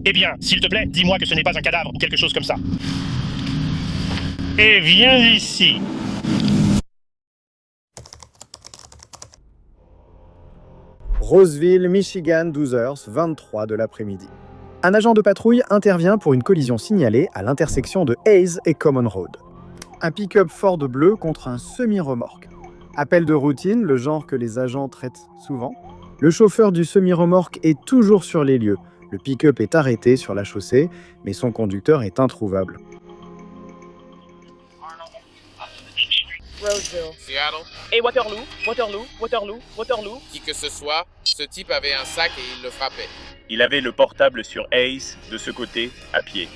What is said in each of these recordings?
Eh bien, s'il te plaît, dis-moi que ce n'est pas un cadavre ou quelque chose comme ça. Et viens ici. Roseville, Michigan, 12h23 de l'après-midi. Un agent de patrouille intervient pour une collision signalée à l'intersection de Hayes et Common Road. Un pick-up Ford bleu contre un semi-remorque. Appel de routine, le genre que les agents traitent souvent. Le chauffeur du semi-remorque est toujours sur les lieux. Le pick-up est arrêté sur la chaussée, mais son conducteur est introuvable. Roseville. Seattle, Et Waterloo. qui que ce soit, ce type avait un sac et il le frappait. Il avait le portable sur Hayes, de ce côté, à pied.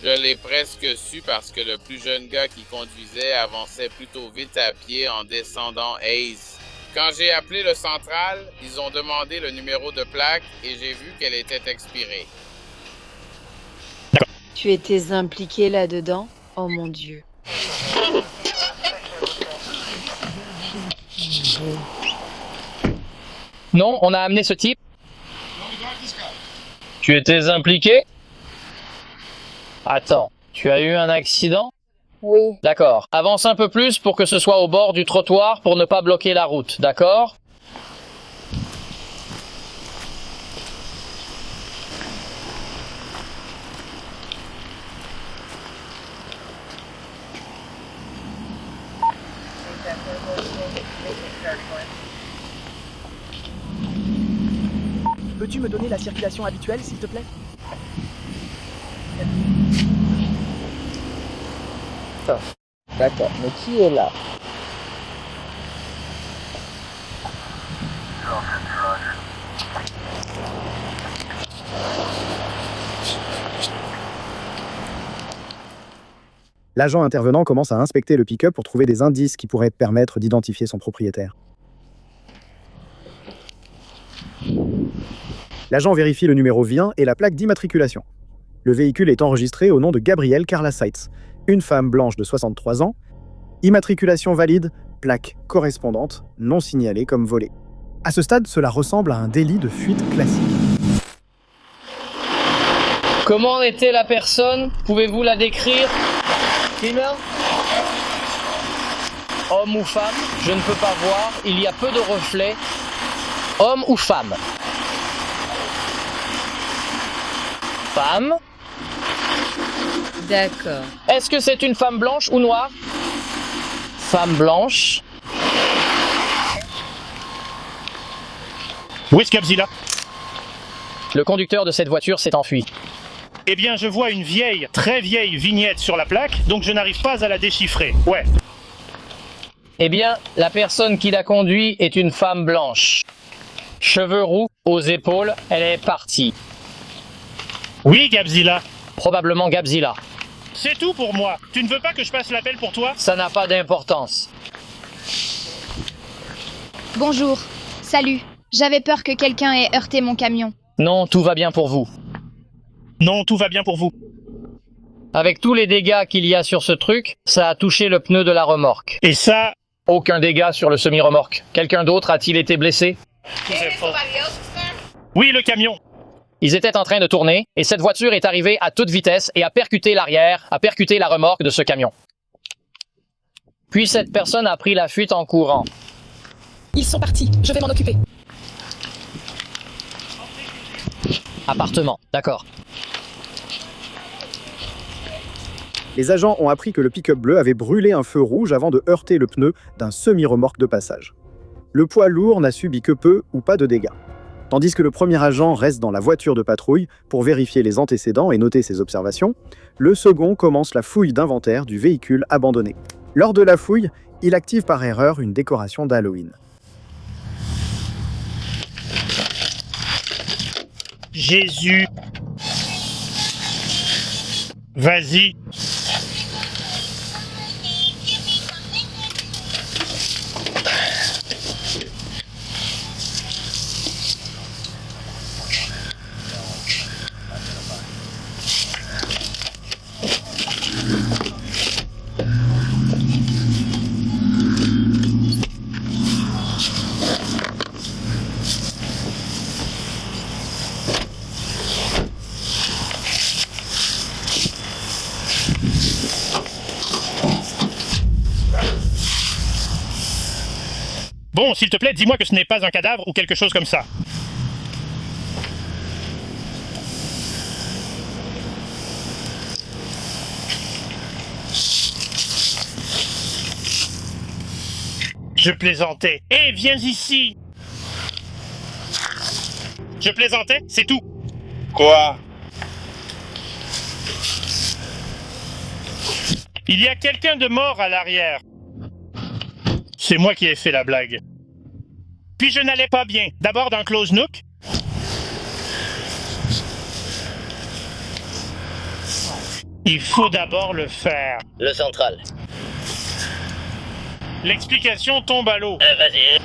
Je l'ai presque su parce que le plus jeune gars qui conduisait avançait plutôt vite à pied en descendant Hayes. Quand j'ai appelé le central, ils ont demandé le numéro de plaque et j'ai vu qu'elle était expirée. Tu étais impliqué là-dedans? Oh mon Dieu. Non, on a amené ce type. Tu étais impliqué? Attends, tu as eu un accident? Oui. D'accord. Avance un peu plus pour que ce soit au bord du trottoir pour ne pas bloquer la route, d'accord? Peux-tu me donner la circulation habituelle, s'il te plaît? D'accord, mais qui est là? L'agent intervenant commence à inspecter le pick-up pour trouver des indices qui pourraient permettre d'identifier son propriétaire. L'agent vérifie le numéro VIN et la plaque d'immatriculation. Le véhicule est enregistré au nom de Gabrielle Carla Seitz, une femme blanche de 63 ans, immatriculation valide, plaque correspondante, non signalée comme volée. À ce stade, cela ressemble à un délit de fuite classique. Comment était la personne? Pouvez-vous la décrire? Female? Homme ou femme? Je ne peux pas voir. Il y a peu de reflets. Homme ou femme? Femme? D'accord. Est-ce que c'est une femme blanche ou noire? Femme blanche. Où est-ce Gabzilla? Le conducteur de cette voiture s'est enfui. Eh bien, je vois une vieille, très vieille vignette sur la plaque, donc je n'arrive pas à la déchiffrer. Ouais. Eh bien, la personne qui la conduit est une femme blanche. Cheveux roux, aux épaules, elle est partie. Oui, Gabzilla. Probablement Gabzilla. C'est tout pour moi. Tu ne veux pas que je passe l'appel pour toi? Ça n'a pas d'importance. Bonjour. Salut. J'avais peur que quelqu'un ait heurté mon camion. Non, tout va bien pour vous. Non, tout va bien pour vous. Avec tous les dégâts qu'il y a sur ce truc, ça a touché le pneu de la remorque. Et ça... Aucun dégât sur le semi-remorque. Quelqu'un d'autre a-t-il été blessé? Oui, le camion. Ils étaient en train de tourner, et cette voiture est arrivée à toute vitesse et a percuté l'arrière, a percuté la remorque de ce camion. Puis cette personne a pris la fuite en courant. Ils sont partis. Je vais m'en occuper. Appartement, d'accord. Les agents ont appris que le pick-up bleu avait brûlé un feu rouge avant de heurter le pneu d'un semi-remorque de passage. Le poids lourd n'a subi que peu ou pas de dégâts. Tandis que le premier agent reste dans la voiture de patrouille pour vérifier les antécédents et noter ses observations, le second commence la fouille d'inventaire du véhicule abandonné. Lors de la fouille, il active par erreur une décoration d'Halloween. Jésus. Vas-y. Bon, s'il te plaît, dis-moi que ce n'est pas un cadavre ou quelque chose comme ça. Je plaisantais. Hé, viens ici! Je plaisantais, c'est tout. Quoi? Il y a quelqu'un de mort à l'arrière. C'est moi qui ai fait la blague. Puis je n'allais pas bien. D'abord dans Close Nook. Il faut d'abord le faire. Le central. L'explication tombe à l'eau. Vas-y.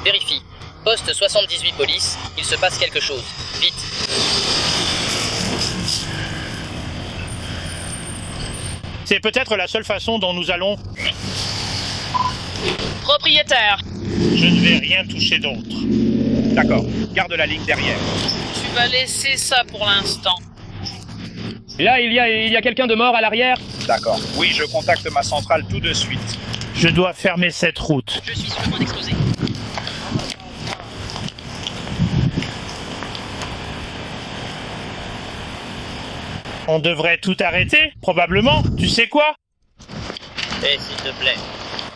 Vérifie. Poste 78 police, il se passe quelque chose. Vite. C'est peut-être la seule façon dont nous allons... Propriétaire, Je ne vais rien toucher d'autre. D'accord, garde la ligne derrière. tu vas laisser ça pour l'instant. Là, il y a quelqu'un de mort à l'arrière. D'accord. Oui, je contacte ma centrale tout de suite. Je dois fermer cette route. Je suis sur le point d'exploser. On devrait tout arrêter, probablement. Tu sais quoi? S'il te plaît.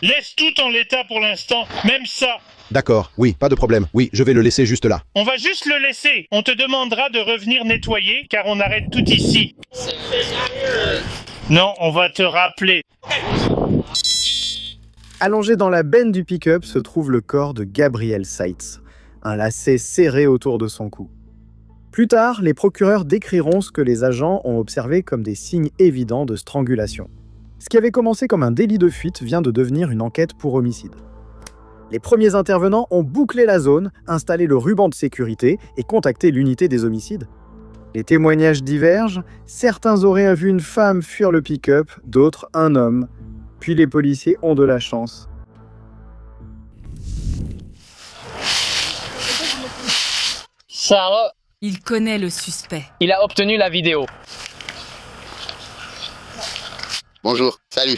Laisse tout en l'état pour l'instant, même ça. D'accord, oui, pas de problème. Oui, je vais le laisser juste là. On va juste le laisser. On te demandera de revenir nettoyer, car on arrête tout ici. Non, on va te rappeler. Allongé dans la benne du pick-up se trouve le corps de Gabriel Seitz, un lacet serré autour de son cou. Plus tard, les procureurs décriront ce que les agents ont observé comme des signes évidents de strangulation. Ce qui avait commencé comme un délit de fuite vient de devenir une enquête pour homicide. Les premiers intervenants ont bouclé la zone, installé le ruban de sécurité et contacté l'unité des homicides. Les témoignages divergent, certains auraient vu une femme fuir le pick-up, d'autres un homme. Puis les policiers ont de la chance. Sarah, Il connaît le suspect. il a obtenu la vidéo. Bonjour, salut.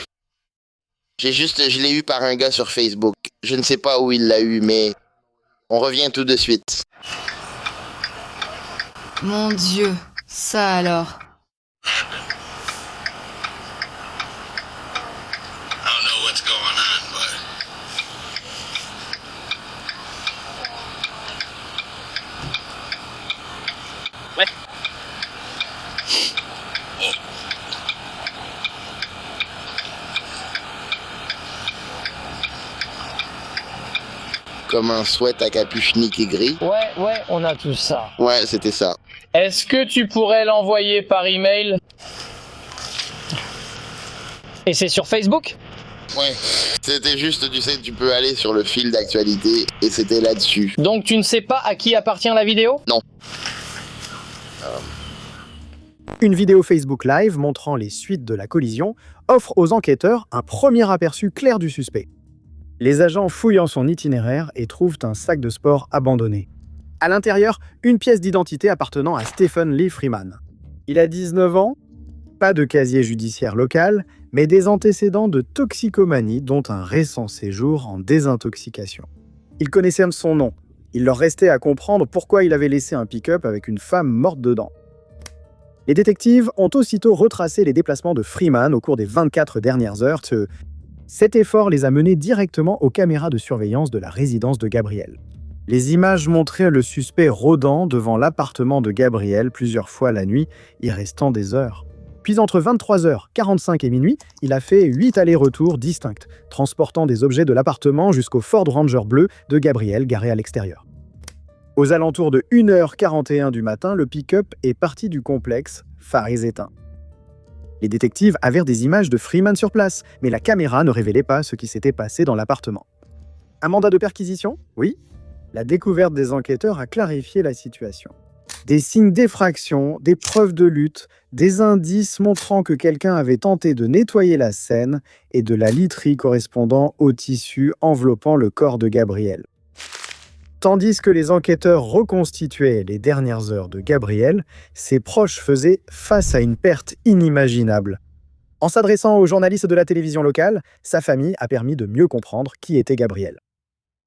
Je l'ai eu par un gars sur Facebook. Je ne sais pas où il l'a eu, mais on revient tout de suite. Mon Dieu, ça alors. Ouais. Comme un sweat à capuche nique et gris. Ouais, on a tout ça. Ouais, c'était ça. Est-ce que tu pourrais l'envoyer par email? Et c'est sur Facebook? Ouais. C'était juste, tu sais, tu peux aller sur le fil d'actualité et c'était là-dessus. Donc tu ne sais pas à qui appartient la vidéo? Non. Une vidéo Facebook Live montrant les suites de la collision offre aux enquêteurs un premier aperçu clair du suspect. Les agents fouillent en son itinéraire et trouvent un sac de sport abandonné. À l'intérieur, une pièce d'identité appartenant à Stephen Lee Freeman. Il a 19 ans, pas de casier judiciaire local, mais des antécédents de toxicomanie dont un récent séjour en désintoxication. Il connaissait son nom. Il leur restait à comprendre pourquoi il avait laissé un pick-up avec une femme morte dedans. Les détectives ont aussitôt retracé les déplacements de Freeman au cours des 24 dernières heures. Cet effort les a menés directement aux caméras de surveillance de la résidence de Gabriel. Les images montraient le suspect rôdant devant l'appartement de Gabriel plusieurs fois la nuit, y restant des heures. Puis entre 23h45 et minuit, il a fait 8 allers-retours distincts, transportant des objets de l'appartement jusqu'au Ford Ranger bleu de Gabriel garé à l'extérieur. Aux alentours de 1h41 du matin, le pick-up est parti du complexe, phares éteints. Les détectives avaient des images de Freeman sur place, mais la caméra ne révélait pas ce qui s'était passé dans l'appartement. Un mandat de perquisition? Oui. La découverte des enquêteurs a clarifié la situation. Des signes d'effraction, des preuves de lutte, des indices montrant que quelqu'un avait tenté de nettoyer la scène et de la literie correspondant au tissu enveloppant le corps de Gabriel. Tandis que les enquêteurs reconstituaient les dernières heures de Gabriel, ses proches faisaient face à une perte inimaginable. En s'adressant aux journalistes de la télévision locale, sa famille a permis de mieux comprendre qui était Gabrielle.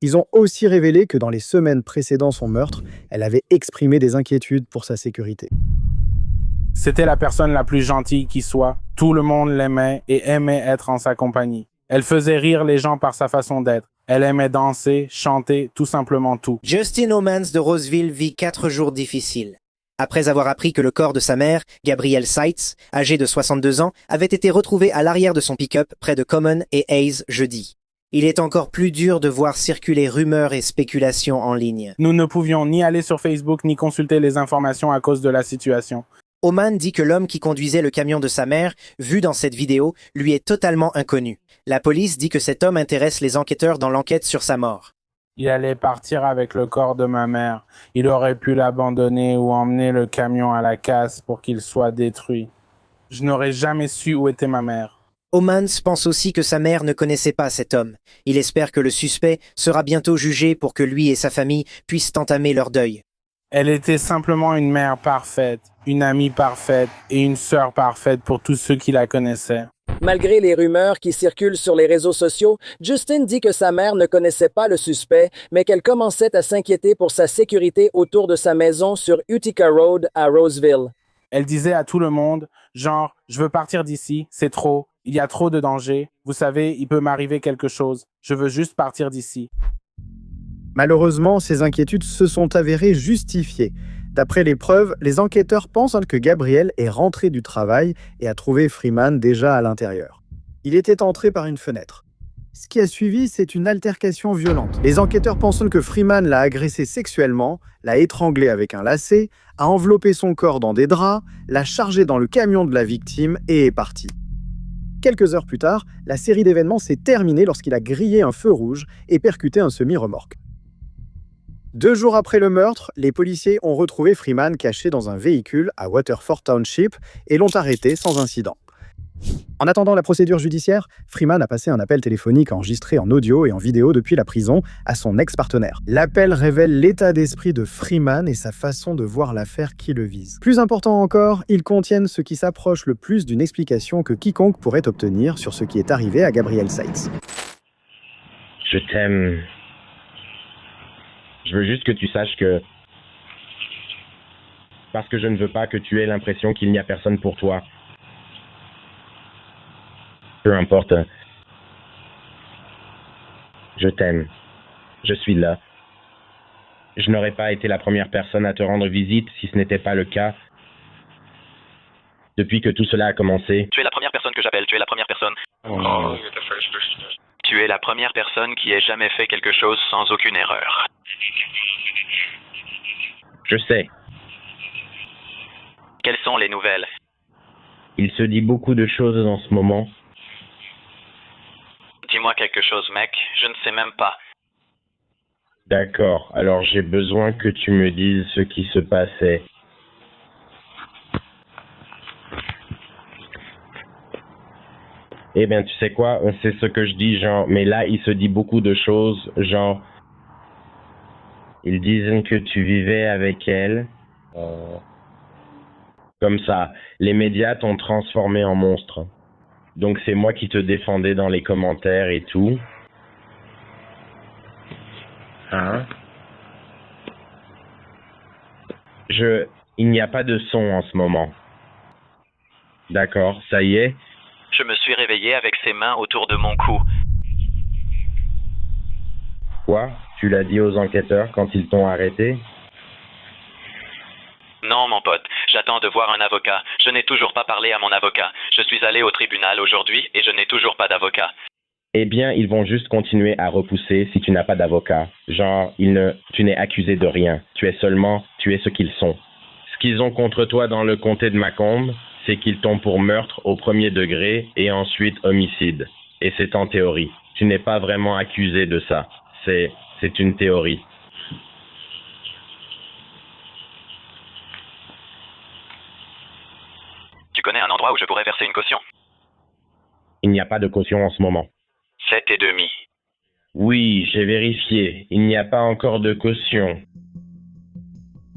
Ils ont aussi révélé que dans les semaines précédant son meurtre, elle avait exprimé des inquiétudes pour sa sécurité. C'était la personne la plus gentille qui soit. Tout le monde l'aimait et aimait être en sa compagnie. Elle faisait rire les gens par sa façon d'être. Elle aimait danser, chanter, tout simplement tout. Justin Homans de Roseville vit 4 jours difficiles. Après avoir appris que le corps de sa mère, Gabrielle Seitz, âgée de 62 ans, avait été retrouvé à l'arrière de son pick-up près de Common et Hayes jeudi. Il est encore plus dur de voir circuler rumeurs et spéculations en ligne. Nous ne pouvions ni aller sur Facebook ni consulter les informations à cause de la situation. Oman dit que l'homme qui conduisait le camion de sa mère, vu dans cette vidéo, lui est totalement inconnu. La police dit que cet homme intéresse les enquêteurs dans l'enquête sur sa mort. Il allait partir avec le corps de ma mère. Il aurait pu l'abandonner ou emmener le camion à la casse pour qu'il soit détruit. Je n'aurais jamais su où était ma mère. Homans pense aussi que sa mère ne connaissait pas cet homme. Il espère que le suspect sera bientôt jugé pour que lui et sa famille puissent entamer leur deuil. Elle était simplement une mère parfaite, une amie parfaite et une sœur parfaite pour tous ceux qui la connaissaient. Malgré les rumeurs qui circulent sur les réseaux sociaux, Justin dit que sa mère ne connaissait pas le suspect, mais qu'elle commençait à s'inquiéter pour sa sécurité autour de sa maison sur Utica Road à Roseville. Elle disait à tout le monde, genre, je veux partir d'ici, c'est trop, il y a trop de danger, vous savez, il peut m'arriver quelque chose, je veux juste partir d'ici. Malheureusement, ces inquiétudes se sont avérées justifiées. D'après les preuves, les enquêteurs pensent que Gabrielle est rentré du travail et a trouvé Freeman déjà à l'intérieur. Il était entré par une fenêtre. Ce qui a suivi, c'est une altercation violente. Les enquêteurs pensent que Freeman l'a agressé sexuellement, l'a étranglé avec un lacet, a enveloppé son corps dans des draps, l'a chargé dans le camion de la victime et est parti. Quelques heures plus tard, la série d'événements s'est terminée lorsqu'il a grillé un feu rouge et percuté un semi-remorque. 2 jours après le meurtre, les policiers ont retrouvé Freeman caché dans un véhicule à Waterford Township et l'ont arrêté sans incident. En attendant la procédure judiciaire, Freeman a passé un appel téléphonique enregistré en audio et en vidéo depuis la prison à son ex-partenaire. L'appel révèle l'état d'esprit de Freeman et sa façon de voir l'affaire qui le vise. Plus important encore, ils contiennent ce qui s'approche le plus d'une explication que quiconque pourrait obtenir sur ce qui est arrivé à Gabrielle Seitz. Je t'aime. Je veux juste que tu saches que... Parce que je ne veux pas que tu aies l'impression qu'il n'y a personne pour toi. Peu importe. Je t'aime. Je suis là. Je n'aurais pas été la première personne à te rendre visite si ce n'était pas le cas. Depuis que tout cela a commencé... Tu es la première personne que j'appelle, tu es la première personne. Oh. Tu es la première personne qui ait jamais fait quelque chose sans aucune erreur. Je sais. Quelles sont les nouvelles? Il se dit beaucoup de choses en ce moment. Dis-moi quelque chose, mec. Je ne sais même pas. D'accord. Alors j'ai besoin que tu me dises ce qui se passait. Eh bien, tu sais quoi? C'est ce que je dis, genre... Mais là, il se dit beaucoup de choses, genre... Ils disent que tu vivais avec elle. Comme ça, les médias t'ont transformé en monstre. Donc c'est moi qui te défendais dans les commentaires et tout. Hein? Il n'y a pas de son en ce moment. D'accord, ça y est. Je me suis réveillé avec ses mains autour de mon cou. Quoi? Tu l'as dit aux enquêteurs quand ils t'ont arrêté? Non, mon pote, j'attends de voir un avocat. Je n'ai toujours pas parlé à mon avocat. Je suis allé au tribunal aujourd'hui et je n'ai toujours pas d'avocat. Eh bien, ils vont juste continuer à repousser si tu n'as pas d'avocat. Genre, tu n'es accusé de rien. Tu es ce qu'ils sont. Ce qu'ils ont contre toi dans le comté de Macomb, c'est qu'ils t'ont pour meurtre au 1er degré et ensuite homicide. Et c'est en théorie. Tu n'es pas vraiment accusé de ça. C'est une théorie. Tu connais un endroit où je pourrais verser une caution? Il n'y a pas de caution en ce moment. 7,5. Oui, j'ai vérifié. Il n'y a pas encore de caution.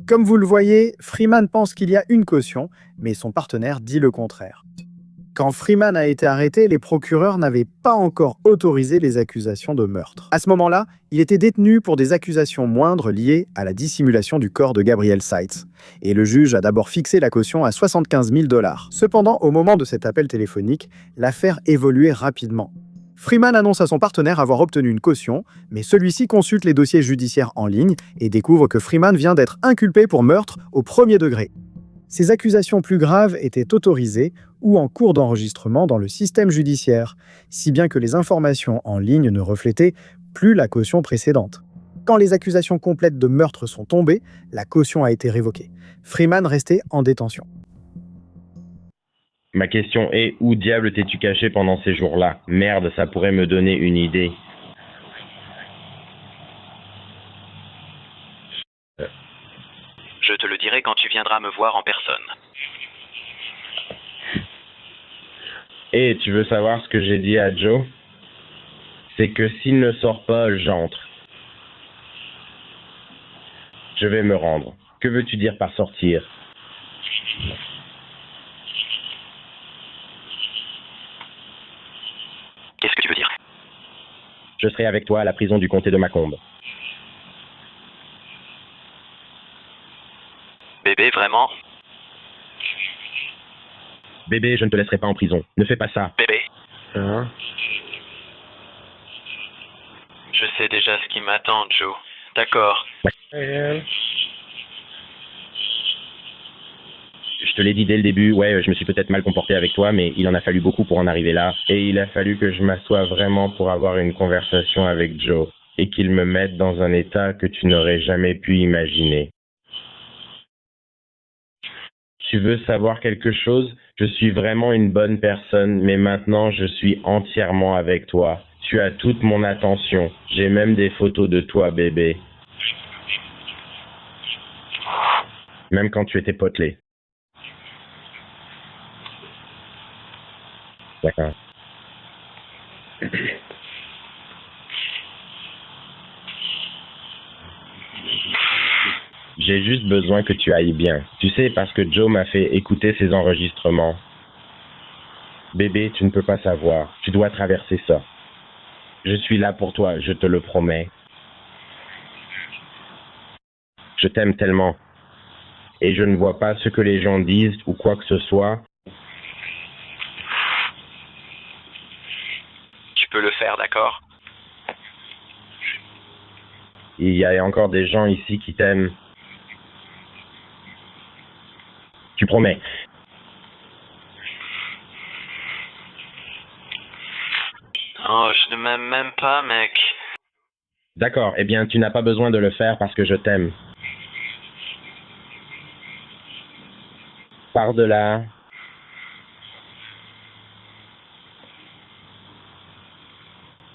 Comme vous le voyez, Freeman pense qu'il y a une caution, mais son partenaire dit le contraire. Quand Freeman a été arrêté, les procureurs n'avaient pas encore autorisé les accusations de meurtre. À ce moment-là, il était détenu pour des accusations moindres liées à la dissimulation du corps de Gabriel Seitz. Et le juge a d'abord fixé la caution à 75 000 $. Cependant, au moment de cet appel téléphonique, l'affaire évoluait rapidement. Freeman annonce à son partenaire avoir obtenu une caution, mais celui-ci consulte les dossiers judiciaires en ligne et découvre que Freeman vient d'être inculpé pour meurtre au premier degré. Ces accusations plus graves étaient autorisées ou en cours d'enregistrement dans le système judiciaire, si bien que les informations en ligne ne reflétaient plus la caution précédente. Quand les accusations complètes de meurtre sont tombées, la caution a été révoquée. Freeman restait en détention. Ma question est, où diable t'es-tu caché pendant ces jours-là? Merde, ça pourrait me donner une idée. Je te le dirai quand tu viendras me voir en personne. Et tu veux savoir ce que j'ai dit à Joe? C'est que s'il ne sort pas, j'entre. Je vais me rendre. Que veux-tu dire par sortir? Qu'est-ce que tu veux dire? Je serai avec toi à la prison du comté de Macomb. Bébé, vraiment? Bébé, je ne te laisserai pas en prison. Ne fais pas ça. Bébé. Hein? Je sais déjà ce qui m'attend, Joe. D'accord. Je te l'ai dit dès le début, ouais, je me suis peut-être mal comporté avec toi, mais il en a fallu beaucoup pour en arriver là. Et il a fallu que je m'assoie vraiment pour avoir une conversation avec Joe. Et qu'il me mette dans un état que tu n'aurais jamais pu imaginer. Tu veux savoir quelque chose? Je suis vraiment une bonne personne, mais maintenant je suis entièrement avec toi. Tu as toute mon attention. J'ai même des photos de toi, bébé. Même quand tu étais potelé. D'accord. J'ai juste besoin que tu ailles bien. Tu sais, parce que Joe m'a fait écouter ses enregistrements. Bébé, tu ne peux pas savoir. Tu dois traverser ça. Je suis là pour toi, je te le promets. Je t'aime tellement. Et je ne vois pas ce que les gens disent ou quoi que ce soit. Tu peux le faire, d'accord? Il y a encore des gens ici qui t'aiment. Tu promets? Oh, je ne m'aime même pas, mec. D'accord, eh bien, tu n'as pas besoin de le faire parce que je t'aime. Par-delà.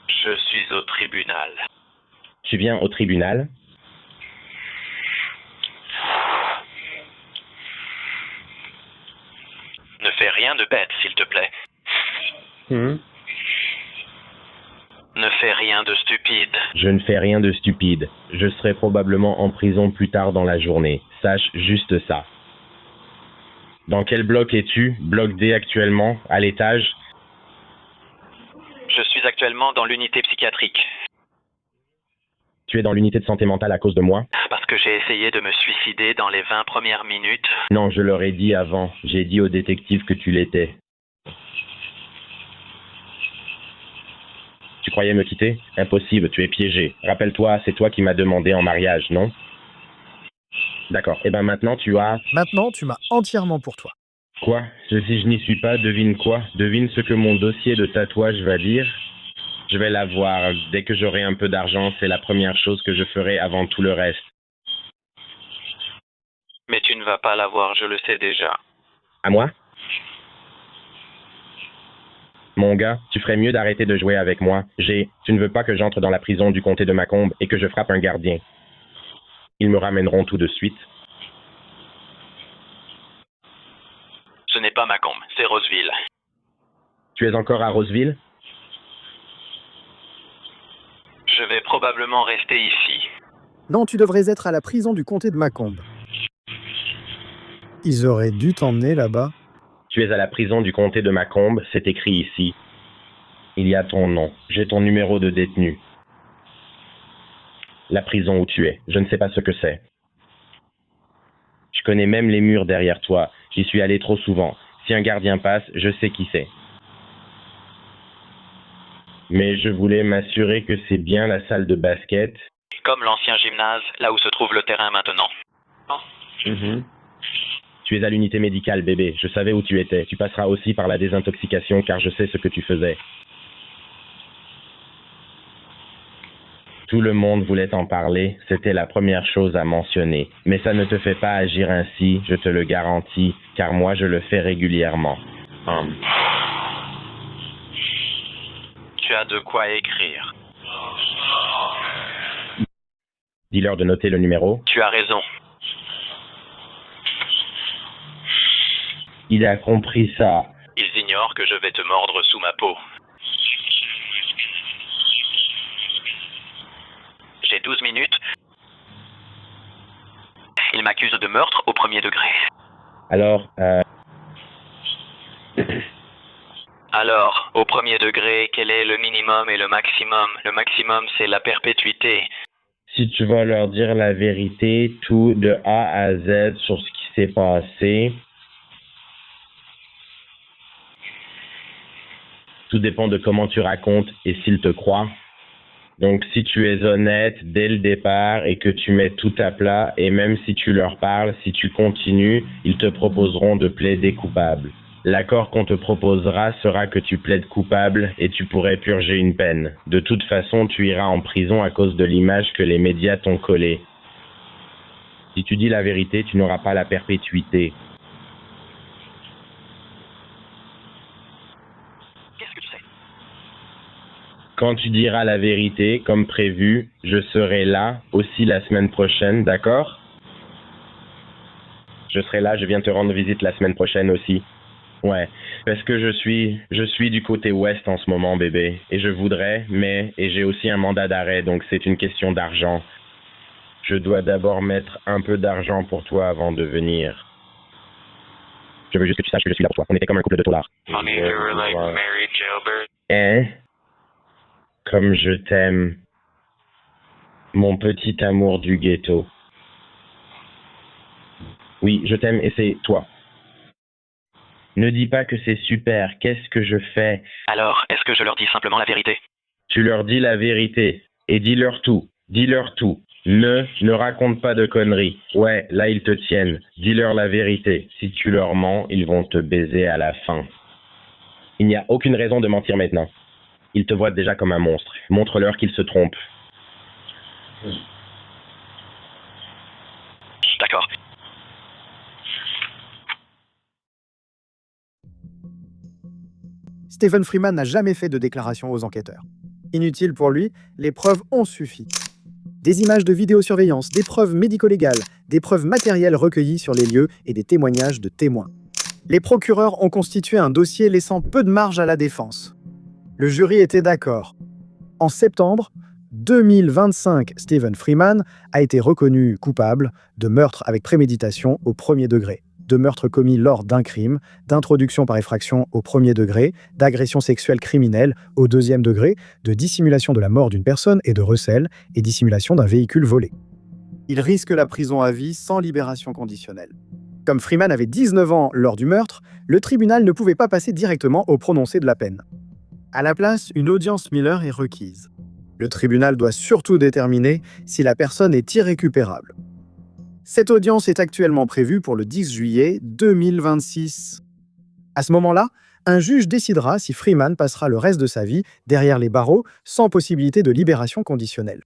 Je suis au tribunal. Tu viens au tribunal? Ne fais rien de bête, s'il te plaît. Ne fais rien de stupide. Je ne fais rien de stupide. Je serai probablement en prison plus tard dans la journée. Sache juste ça. Dans quel bloc es-tu? Bloc D actuellement, à l'étage? Je suis actuellement dans l'unité psychiatrique. Tu es dans l'unité de santé mentale à cause de moi? Parce que j'ai essayé de me suicider dans les 20 premières minutes. Non, je leur ai dit avant. J'ai dit au détective que tu l'étais. Tu croyais me quitter? Impossible, tu es piégé. Rappelle-toi, c'est toi qui m'as demandé en mariage, non? D'accord, et ben maintenant tu as... Maintenant, tu m'as entièrement pour toi. Quoi? Si je n'y suis pas, devine quoi? Devine ce que mon dossier de tatouage va dire? Je vais l'avoir. Dès que j'aurai un peu d'argent, c'est la première chose que je ferai avant tout le reste. Mais tu ne vas pas l'avoir, je le sais déjà. À moi? Mon gars, tu ferais mieux d'arrêter de jouer avec moi. Tu ne veux pas que j'entre dans la prison du comté de Macomb et que je frappe un gardien. Ils me ramèneront tout de suite. Ce n'est pas Macomb, c'est Roseville. Tu es encore à Roseville? Je vais probablement rester ici. Non, tu devrais être à la prison du comté de Macomb. Ils auraient dû t'emmener là-bas. Tu es à la prison du comté de Macomb, c'est écrit ici. Il y a ton nom. J'ai ton numéro de détenu. La prison où tu es. Je ne sais pas ce que c'est. Je connais même les murs derrière toi. J'y suis allé trop souvent. Si un gardien passe, je sais qui c'est. Mais je voulais m'assurer que c'est bien la salle de basket. Comme l'ancien gymnase, là où se trouve le terrain maintenant. Tu es à l'unité médicale, bébé. Je savais où tu étais. Tu passeras aussi par la désintoxication car je sais ce que tu faisais. Tout le monde voulait en parler. C'était la première chose à mentionner. Mais ça ne te fait pas agir ainsi, je te le garantis, car moi je le fais régulièrement. Tu as de quoi écrire. Dis-leur de noter le numéro. Tu as raison. Il a compris ça. Ils ignorent que je vais te mordre sous ma peau. J'ai 12 minutes. Ils m'accusent de meurtre au premier degré. Alors, au premier degré, quel est le minimum et le maximum? Le maximum, c'est la perpétuité. Si tu vas leur dire la vérité, tout de A à Z sur ce qui s'est passé, tout dépend de comment tu racontes et s'ils te croient. Donc, si tu es honnête dès le départ et que tu mets tout à plat, et même si tu leur parles, si tu continues, ils te proposeront de plaider coupable. L'accord qu'on te proposera sera que tu plaides coupable et tu pourrais purger une peine. De toute façon, tu iras en prison à cause de l'image que les médias t'ont collée. Si tu dis la vérité, tu n'auras pas la perpétuité. Quand tu diras la vérité, comme prévu, je serai là aussi la semaine prochaine, d'accord? Je serai là, je viens te rendre visite la semaine prochaine aussi. Ouais, parce que je suis du côté ouest en ce moment, bébé. Et je voudrais, et j'ai aussi un mandat d'arrêt, donc c'est une question d'argent. Je dois d'abord mettre un peu d'argent pour toi avant de venir. Je veux juste que tu saches que je suis là pour toi. On était comme un couple de taulards. Hein? Comme je t'aime, mon petit amour du ghetto. Oui, je t'aime et c'est toi. Ne dis pas que c'est super, qu'est-ce que je fais? Alors, est-ce que je leur dis simplement la vérité? Tu leur dis la vérité et dis-leur tout, dis-leur tout. Ne raconte pas de conneries. Ouais, là ils te tiennent. Dis-leur la vérité. Si tu leur mens, ils vont te baiser à la fin. Il n'y a aucune raison de mentir maintenant. Ils te voient déjà comme un monstre. Montre-leur qu'ils se trompent. D'accord. Stephen Freeman n'a jamais fait de déclaration aux enquêteurs. Inutile pour lui, les preuves ont suffi. Des images de vidéosurveillance, des preuves médico-légales, des preuves matérielles recueillies sur les lieux et des témoignages de témoins. Les procureurs ont constitué un dossier laissant peu de marge à la défense. Le jury était d'accord. En septembre 2025, Stephen Freeman a été reconnu coupable de meurtre avec préméditation au premier degré, de meurtre commis lors d'un crime, d'introduction par effraction au premier degré, d'agression sexuelle criminelle au deuxième degré, de dissimulation de la mort d'une personne et de recel et dissimulation d'un véhicule volé. Il risque la prison à vie sans libération conditionnelle. Comme Freeman avait 19 ans lors du meurtre, le tribunal ne pouvait pas passer directement au prononcé de la peine. À la place, une audience Miller est requise. Le tribunal doit surtout déterminer si la personne est irrécupérable. Cette audience est actuellement prévue pour le 10 juillet 2026. À ce moment-là, un juge décidera si Freeman passera le reste de sa vie derrière les barreaux sans possibilité de libération conditionnelle.